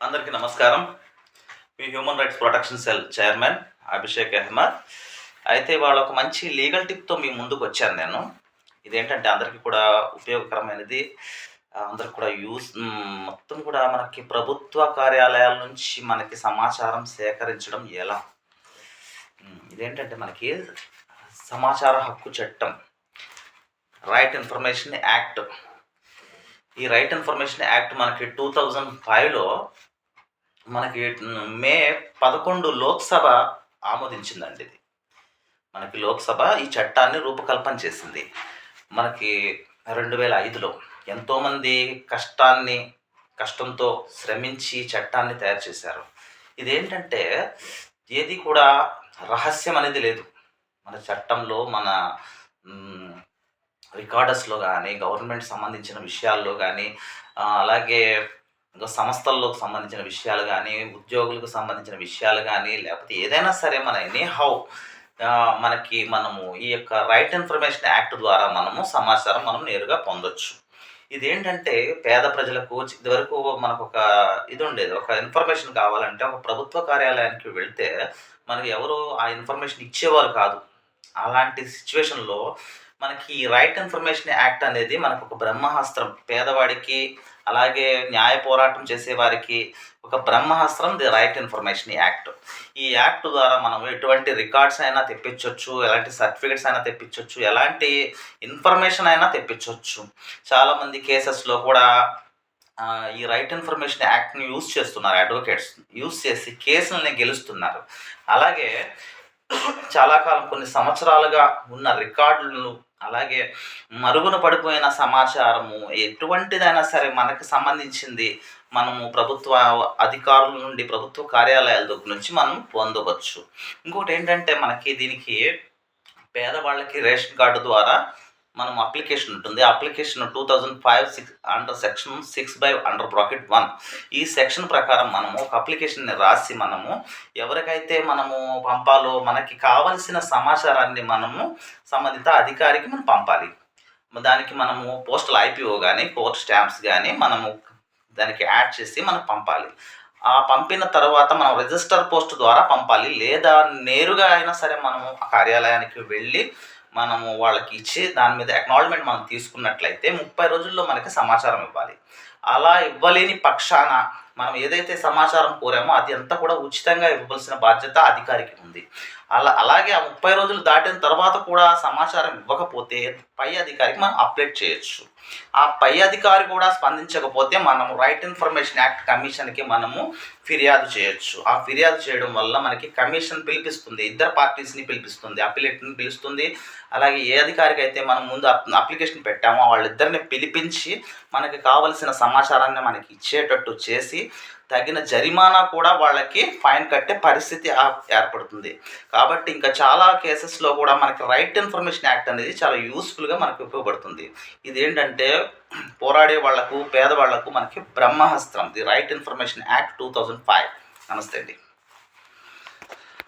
అందరికీ నమస్కారం. మీ human rights protection cell chairman Abhishek Ahmed. అయితే వాళ్ళ ఒక మంచి లీగల్ టిప్తో మీ ముందుకు వచ్చాను నేను. ఇదేంటంటే అందరికీ కూడా ఉపయోగకరమైనది. అందరికి కూడా మొత్తం కూడా మనకి ప్రభుత్వ కార్యాలయాల నుంచి మనకి సమాచారం సేకరించడం ఎలా? ఇదేంటంటే మనకి సమాచార హక్కు చట్టం, రైట్ ఇన్ఫర్మేషన్ యాక్ట్. ఈ రైట్ ఇన్ఫర్మేషన్ యాక్ట్ మనకి 2005లో మనకి మే 11 లోక్సభ ఆమోదించిందండి. ఇది మనకి లోక్సభ ఈ చట్టాన్ని రూపకల్పన చేసింది. మనకి 2005లో ఎంతోమంది కష్టంతో శ్రమించి చట్టాన్ని తయారు చేశారు. ఇదేంటంటే ఏది కూడా రహస్యం అనేది లేదు. మన చట్టంలో మన రికార్డర్స్లో కానీ, గవర్నమెంట్ సంబంధించిన విషయాల్లో కానీ, అలాగే సంస్థల్లోకి సంబంధించిన విషయాలు కానీ, ఉద్యోగులకు సంబంధించిన విషయాలు కానీ, లేకపోతే ఏదైనా సరే మన మనము ఈ యొక్క రైట్ ఇన్ఫర్మేషన్ యాక్ట్ ద్వారా సమాచారం నేరుగా పొందొచ్చు. ఇదేంటంటే పేద ప్రజలకు ఇదివరకు మనకు ఒక ఇది ఉండేది. ఒక ఇన్ఫర్మేషన్ కావాలంటే ఒక ప్రభుత్వ కార్యాలయానికి వెళ్తే మనకి ఎవరు ఆ ఇన్ఫర్మేషన్ ఇచ్చేవారు కాదు. అలాంటి సిచ్యువేషన్లో మనకి ఈ రైట్ ఇన్ఫర్మేషన్ యాక్ట్ అనేది మనకు ఒక బ్రహ్మాస్త్రం. పేదవాడికి, అలాగే న్యాయ పోరాటం చేసేవారికి ఒక బ్రహ్మాస్త్రం ది రైట్ ఇన్ఫర్మేషన్ యాక్ట్. ఈ యాక్ట్ ద్వారా మనం ఎటువంటి రికార్డ్స్ అయినా తెప్పించవచ్చు, ఎలాంటి సర్టిఫికెట్స్ అయినా తెప్పించవచ్చు, ఎలాంటి ఇన్ఫర్మేషన్ అయినా తెప్పించవచ్చు. చాలామంది కేసెస్లో కూడా ఈ రైట్ ఇన్ఫర్మేషన్ యాక్ట్ని యూజ్ చేస్తున్నారు. అడ్వకేట్స్ యూజ్ చేసి కేసులని గెలుస్తున్నారు. అలాగే చాలా కాలం కొన్ని సంవత్సరాలుగా ఉన్న రికార్డులను, అలాగే మరుగున పడిపోయిన సమాచారము ఎటువంటిదైనా సరే మనకు సంబంధించింది మనము ప్రభుత్వ అధికారుల నుండి, ప్రభుత్వ కార్యాలయాల దగ్గర నుంచి మనం పొందవచ్చు. ఇంకోటి ఏంటంటే మనకి దీనికి పేదవాళ్ళకి రేషన్ కార్డు ద్వారా మనం అప్లికేషన్ ఉంటుంది. Application 2005 under section 6 under bracket 1. ఈ సెక్షన్ ప్రకారం మనము ఒక అప్లికేషన్ని రాసి ఎవరికైతే పంపాలో మనకి కావలసిన సమాచారాన్ని సంబంధిత అధికారికి పంపాలి. దానికి పోస్టల్ ఐపీఓ కానీ, కోర్ట్ స్టాంప్స్ కానీ దానికి యాడ్ చేసి పంపాలి. ఆ పంపిన తర్వాత రిజిస్టర్ పోస్ట్ ద్వారా పంపాలి, లేదా నేరుగా అయినా సరే కార్యాలయానికి వెళ్ళి వాళ్ళకి ఇచ్చి దాని మీద అక్నాలెడ్జ్మెంట్ తీసుకున్నట్లయితే 30 రోజుల్లో మనకి సమాచారం ఇవ్వాలి. అలా ఇవ్వలేని పక్షాన మనం ఏదైతే సమాచారం కోరామో అది అంతా కూడా ఉచితంగా ఇవ్వాల్సిన బాధ్యత అధికారికి ఉంది. అలాగే ఆ 30 రోజులు దాటిన తర్వాత కూడా సమాచారం ఇవ్వకపోతే పై అధికారికి అప్డేట్ చేయొచ్చు. ఆ పై అధికారి కూడా స్పందించకపోతే రైట్ ఇన్ఫర్మేషన్ యాక్ట్ కమిషన్కి ఫిర్యాదు చేయొచ్చు. ఆ ఫిర్యాదు చేయడం వల్ల మనకి కమిషన్ పిలిపిస్తుంది, ఇద్దరు పార్టీస్ని పిలిపిస్తుంది, అపిలేట్ని పిలుస్తుంది. అలాగే ఏ అధికారికి అయితే ముందు అప్లికేషన్ పెట్టామో వాళ్ళిద్దరిని పిలిపించి మనకి కావలసిన సమాచారాన్ని మనకి ఇచ్చేటట్టు చేసి తగిన జరిమానా కూడా వాళ్ళకి ఫైన్ కట్టే పరిస్థితి ఏర్పడుతుంది. కాబట్టి ఇంకా చాలా కేసెస్లో కూడా మనకి రైట్ ఇన్ఫర్మేషన్ యాక్ట్ అనేది చాలా యూస్ఫుల్గా మనకి ఉపయోగపడుతుంది. ఇదేంటంటే పోరాడే వాళ్లకు, పేదవాళ్లకు మనకి బ్రహ్మాస్త్రం, ది రైట్ ఇన్ఫర్మేషన్ యాక్ట్ 2005. నమస్తే అండి.